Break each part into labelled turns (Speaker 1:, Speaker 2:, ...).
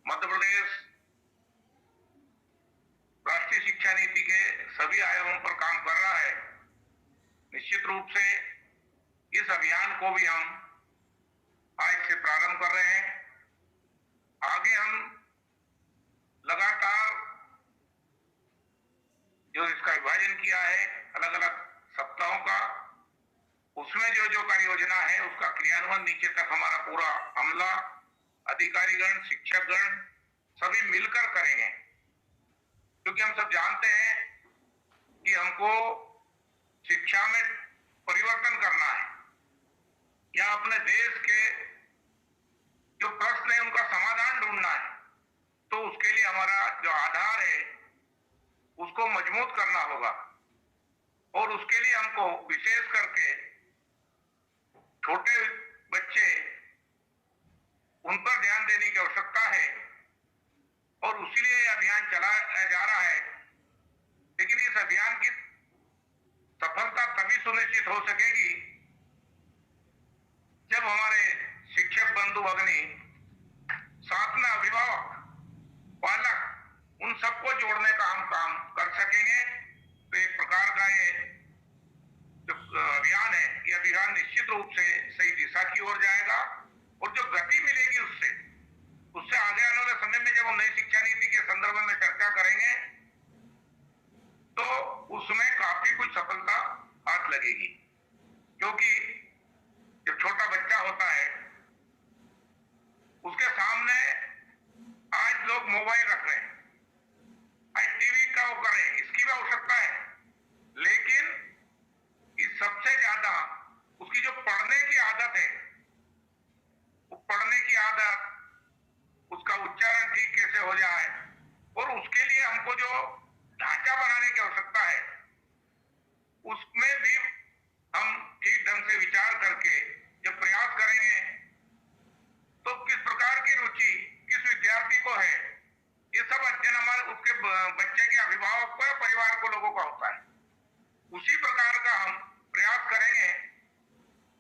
Speaker 1: मध्य प्रदेश राष्ट्रीय शिक्षा नीति के सभी आयामों पर काम कर रहा है। निश्चित रूप से इस अभियान को भी हम आज से प्रारंभ कर रहे हैं। आगे हम लगातार जो इसका विभाजन किया है अलग अलग सप्ताहों का, उसमें जो जो कार्य योजना है उसका क्रियान्वयन नीचे तक हमारा पूरा अमला, अधिकारीगण, शिक्षकगण सभी मिलकर करेंगे, क्योंकि हम सब जानते हैं कि हमको शिक्षा में परिवर्तन करना है या अपने देश के जो प्रश्न है उनका समाधान ढूंढना है। तो उसके लिए हमारा जो आधार है उसको मजबूत करना होगा और उसके लिए हमको विशेष करके छोटे बच्चे उन पर ध्यान देने की आवश्यकता है और उसीलिए यह अभियान चलाया जा रहा है। लेकिन इस अभियान की सफलता तभी सुनिश्चित हो सकेगी जब हमारे शिक्षक बंधु भगिनी, साथ में अभिभावक, पालक, उन सबको जोड़ने का हम काम कर सकेंगे। तो एक प्रकार का ये जो अभियान है, ये अभियान निश्चित रूप से सही दिशा की ओर जाएगा और जो गति मिलेगी उससे आगे आने वाले समय में जब हम नई शिक्षा नीति के संदर्भ में चर्चा करेंगे तो उसमें काफी कुछ सफलता हाथ लगेगी। क्योंकि जब छोटा बच्चा होता है उसके सामने आज लोग मोबाइल रख रहे हैं, आज टीवी का वो कर रहे हैं, इसकी भी आवश्यकता है, लेकिन इस सबसे ज्यादा उसकी जो पढ़ने की आदत है, वो पढ़ने की आदत, उसका उच्चारण ठीक कैसे हो जाए और उसके लिए हमको जो ढांचा बनाने की आवश्यकता है उसमें भी हम ठीक ढंग से विचार करके जब प्रयास करेंगे तो किस प्रकार की रुचि किस विद्यार्थी को है, ये सब अध्ययन हमारे उसके बच्चे के अभिभावक को या परिवार को लोगों का होता है। उसी प्रकार का हम प्रयास करेंगे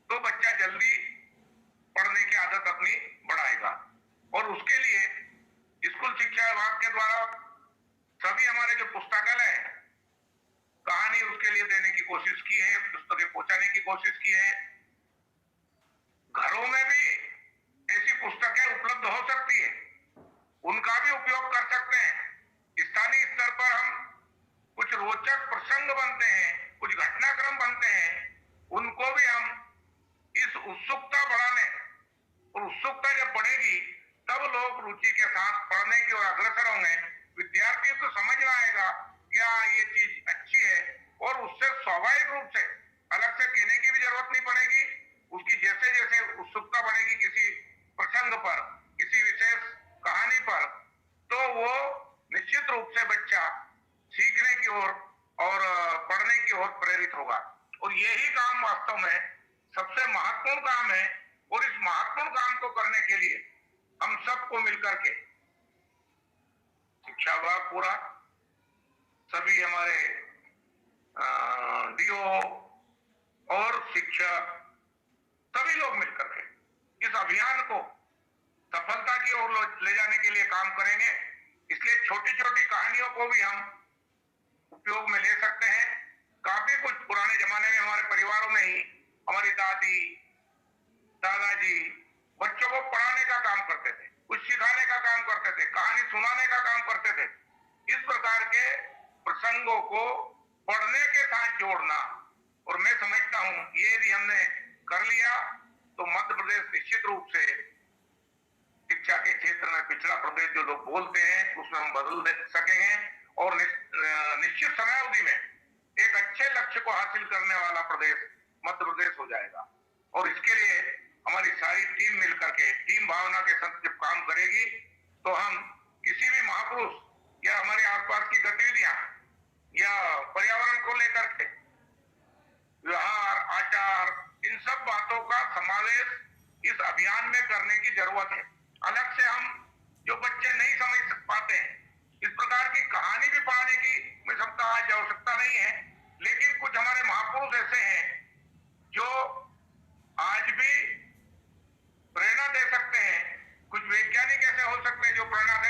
Speaker 1: तो बच्चा जल्दी पढ़ने की आदत अपनी बढ़ाएगा। और उसके लिए स्कूल शिक्षा विभाग के द्वारा सभी हमारे जो पुस्तकालय है, कहानी उसके लिए देने की कोशिश की है, पुस्तकें पहुंचाने की कोशिश की है। घरों में भी ऐसी पुस्तकें उपलब्ध हो सकती है, उनका भी उपयोग कर सकते हैं। स्थानीय स्तर पर हम कुछ रोचक प्रसंग बनते हैं, कुछ घटनाक्रम बनते हैं, उनको भी हम इस उत्सुकता बढ़ाने, और उत्सुकता जब बढ़ेगी तब लोग रुचि के साथ पढ़ने की ओर अग्रसर होंगे। विद्यार्थियों को समझ में आएगा क्या ये चीज अच्छी है और उससे स्वाभाविक रूप से अलग से कहने की भी जरूरत नहीं पड़ेगी। उसकी जैसे जैसे उत्सुकता बढ़ेगी किसी प्रसंग पर, किसी विशेष कहानी पर, तो वो निश्चित रूप से बच्चा सीखने की ओर और पढ़ने की ओर प्रेरित होगा। और यही काम वास्तव में सबसे महत्वपूर्ण काम है और इस महत्वपूर्ण काम को करने के लिए हम सबको मिलकर के, शिक्षा विभाग पूरा, सभी हमारे डीओ और शिक्षक, सभी लोग मिलकर के इस अभियान को सफलता की ओर ले जाने के लिए काम करेंगे। इसलिए छोटी छोटी कहानियों को भी हम उपयोग में ले सकते हैं। काफी कुछ पुराने जमाने में हमारे परिवारों में ही हमारी दादी, दादाजी बच्चों को पढ़ाने का काम करते थे, कुछ सिखाने का काम करते थे, कहानी सुनाने का काम करते थे। इस प्रकार के प्रसंगों को पढ़ने के साथ जोड़ना, और मैं समझता हूं ये भी हमने कर लिया तो मध्य प्रदेश निश्चित रूप से शिक्षा के क्षेत्र में पिछड़ा प्रदेश जो लोग बोलते हैं उसमें हम बदल सकेंगे और निश्चित समयावधि में एक अच्छे लक्ष्य को हासिल करने वाला प्रदेश मध्य प्रदेश हो जाएगा। और इसके लिए हमारी सारी टीम मिलकर के, टीम भावना के साथ जब काम करेगी तो हम किसी भी महापुरुष या हमारे आसपास की गतिविधियां या पर्यावरण को लेकर के व्यवहार, आचार, इन सब बातों का समावेश इस अभियान में करने की जरूरत है। अलग से हम जो बच्चे नहीं समझ पाते हैं, इस प्रकार की कहानी भी पढ़ाने की मैं समझता आज आवश्यकता नहीं है, लेकिन कुछ हमारे महापुरुष ऐसे हैं जो आज भी प्रेरणा दे सकते हैं। कुछ वैज्ञानिक ऐसे हो सकते हैं जो प्रेरणा दे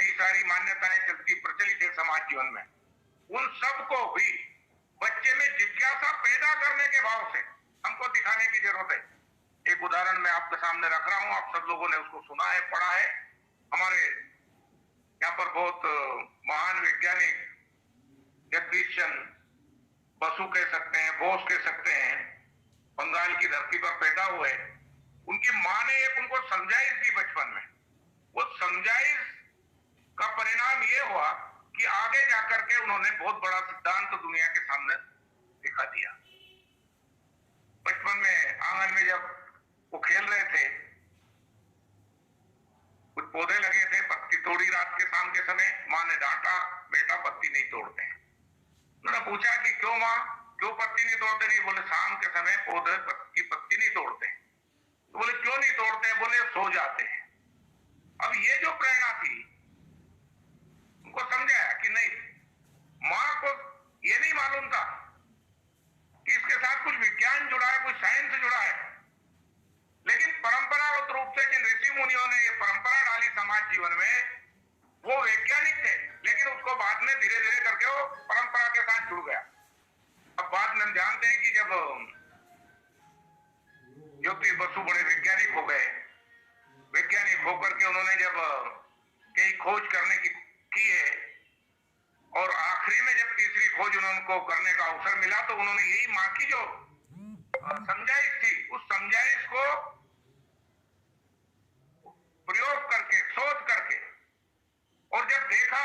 Speaker 1: कई सारी मान्यताएं चलती प्रचलित है समाज जीवन में, उन सब को भी बच्चे में जिज्ञासा पैदा करने के भाव से हमको दिखाने की जरूरत है। एक उदाहरण मैं आपके सामने रख रहा हूं, आप सब लोगों ने उसको सुना है, पढ़ा है। हमारे यहाँ पर बहुत महान वैज्ञानिक जगदीश चंद्र बसु कह सकते हैं, बोस कह सकते हैं, बंगाल की धरती पर पैदा हुए। उनकी माँ ने एक उनको समझाइश दी बचपन में। वो समझाइश का परिणाम ये हुआ कि आगे जाकर के उन्होंने बहुत बड़ा सिद्धांत दुनिया के सामने दिखा दिया। बचपन में आंगन में जब वो खेल रहे थे, कुछ पौधे लगे थे, पत्ती तोड़ी रात के शाम के समय। माँ ने डांटा, बेटा पत्ती नहीं तोड़ते। उन्होंने पूछा कि क्यों माँ, क्यों पत्ती नहीं तोड़ते? नहीं, बोले शाम के समय पौधे की पत्ती नहीं तोड़ते। तो बोले क्यों नहीं तोड़ते? बोले सो जाते हैं। अब ये जो प्रेरणा थी, उनको समझाया कि नहीं, माँ को ये नहीं मालूम था कि इसके साथ कुछ विज्ञान जुड़ा है, कुछ साइंस जुड़ा है। लेकिन परंपरागत रूप से जिन ऋषि मुनियों ने ये परंपरा डाली समाज जीवन में, वो वैज्ञानिक थे, लेकिन उसको बाद में धीरे धीरे करके वो परंपरा के साथ जुड़ गया। अब बाद में हम जानते हैं कि जब ज्योति बसु बड़े वैज्ञानिक हो गए, वैज्ञानिक होकर के उन्होंने जब कई खोज करने की है, और आखिरी में जब तीसरी खोज उनको करने का अवसर मिला, तो उन्होंने यही माँ की जो समझाइश थी, उस समझाइश को प्रयोग करके, सोच करके, और जब देखा,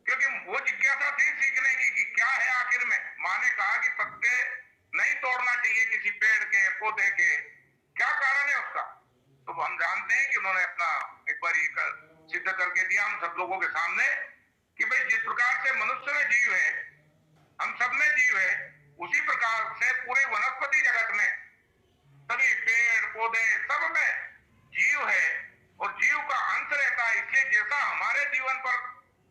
Speaker 1: क्योंकि वो जिज्ञासा थी सीखने की कि क्या है आखिर में। माँ ने कहा कि पत्ते नहीं तोड़ना चाहिए किसी पेड़ के, पौधे के, क्या कारण है उसका? तो हम जानते हैं कि उन्होंने अपना एक बार ये सिद्ध करके दिया हम सब लोगों के सामने कि भाई जिस प्रकार से मनुष्य में जीव है, हम सब में जीव है, उसी प्रकार से पूरे वनस्पति जगत में सभी पेड़ पौधे सब में जीव है, और जीव का अंश रहता है। इसलिए जैसा हमारे जीवन पर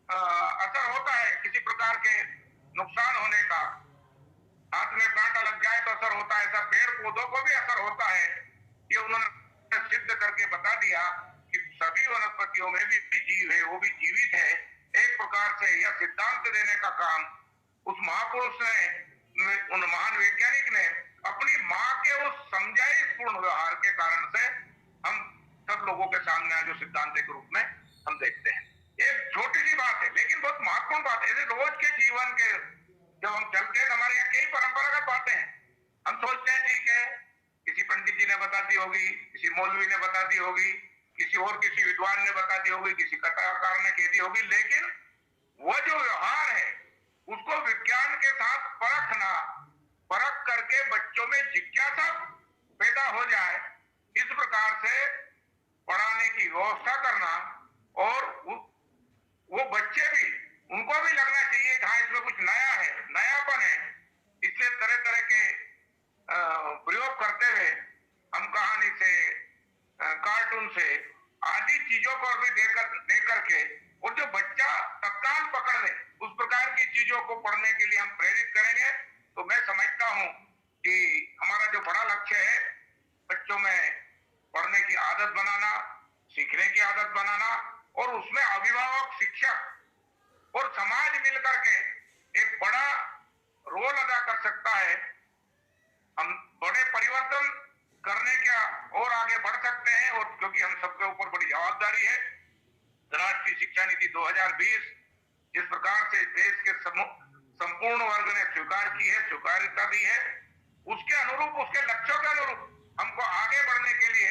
Speaker 1: असर होता है किसी प्रकार के नुकसान होने का, हाथ में कांटा लग जाए तो असर होता है, ऐसा पेड़ पौधों को भी असर होता है। ये उन्होंने सिद्ध करके बता दिया कि सभी वनस्पतियों में भी जीव है, वो भी जीवित है। एक प्रकार से यह सिद्धांत देने का काम उस महापुरुष ने, उन महान वैज्ञानिक ने, अपनी माँ के उस समझाइश पूर्ण व्यवहार के कारण से हम सब लोगों के सामने आज जो सिद्धांत के रूप में हम देखते हैं। एक छोटी सी बात है, लेकिन बहुत महत्वपूर्ण बात है। रोज के जीवन के जब हम चलते हैं, हमारे यहाँ कई परंपरागत बातें हैं। हम सोचते हैं ठीक है, किसी पंडित जी ने बता दी होगी, किसी मौलवी ने बता दी होगी, किसी विद्वान ने बता दी होगी, किसी कथाकार ने कह दी होगी, लेकिन वो जो व्यवहार है उसको विज्ञान के साथ परखना, परख करके बच्चों में जिज्ञासा पैदा हो जाए, इस प्रकार से पढ़ाने की व्यवस्था करना, और वो बच्चे भी, उनको भी लगना चाहिए कि हाँ इसमें कुछ नया है, नयापन है। इसलिए तरह तरह के प्रयोग करते हुए हम कहानी से, कार्टून से, आदि चीजों को भी देकर के, और जो बच्चा तत्काल पकड़ ले, उस प्रकार की चीजों को पढ़ने के लिए हम प्रेरित करेंगे। तो मैं समझता हूं कि हमारा जो बड़ा लक्ष्य है, बच्चों में पढ़ने की आदत बनाना, सीखने की आदत बनाना, और उसमें अभिभावक, शिक्षक और समाज मिलकर के एक बड़ा रोल अदा कर सकता है। हम बड़े परिवर्तन करने का और आगे बढ़ सकते हैं, और क्योंकि हम सबके ऊपर बड़ी जवाबदारी है। राष्ट्रीय शिक्षा नीति 2020 जिस प्रकार से देश के संपूर्ण वर्ग ने स्वीकार की है, स्वीकार्यता दी है, उसके अनुरूप, उसके लक्ष्यों के अनुरूप हमको आगे बढ़ने के लिए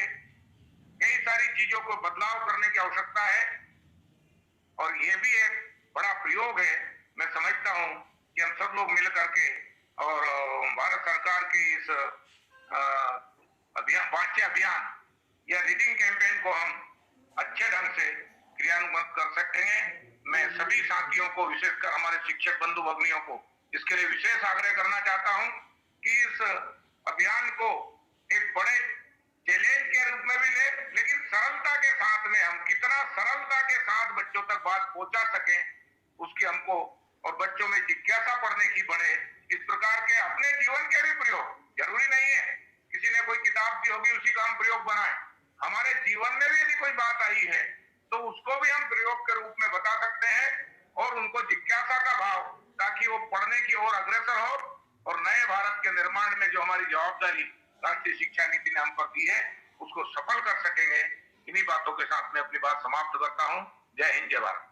Speaker 1: कई सारी चीजों को बदलाव करने की आवश्यकता है। और ये भी एक बड़ा प्रयोग है। मैं समझता हूं कि हम सब लोग मिलकर के, और भारत सरकार की इस वाच्य अभियान या रीडिंग कैंपेन को हम अच्छे ढंग से क्रियान्वित कर सकते हैं। मैं सभी साथियों को, विशेषकर हमारे शिक्षक बंधु भगिनियों को, इसके लिए विशेष आग्रह करना चाहता हूं कि इस अभियान को एक बड़े चैलेंज के रूप में भी ले, लेकिन सरलता के साथ में हम कितना सरलता के साथ बच्चों तक बात पहुंचा सके, उसकी हमको, और बच्चों में जिज्ञासा पढ़ने की बढ़े। इस प्रकार के अपने जीवन के भी प्रयोग, जरूरी नहीं है किसी ने कोई किताब दी होगी उसी का हम प्रयोग बनाएं। हमारे जीवन में भी यदि कोई बात आई है तो उसको भी हम प्रयोग के रूप में बता सकते हैं और उनको जिज्ञासा का भाव, ताकि वो पढ़ने की ओर अग्रसर हो और नए भारत के निर्माण में जो हमारी जवाबदारी राष्ट्रीय शिक्षा नीति ने हम पर दी है उसको सफल कर सकेंगे। इन्हीं बातों के साथ मैं अपनी बात समाप्त करता हूं। जय हिंद, जय भारत।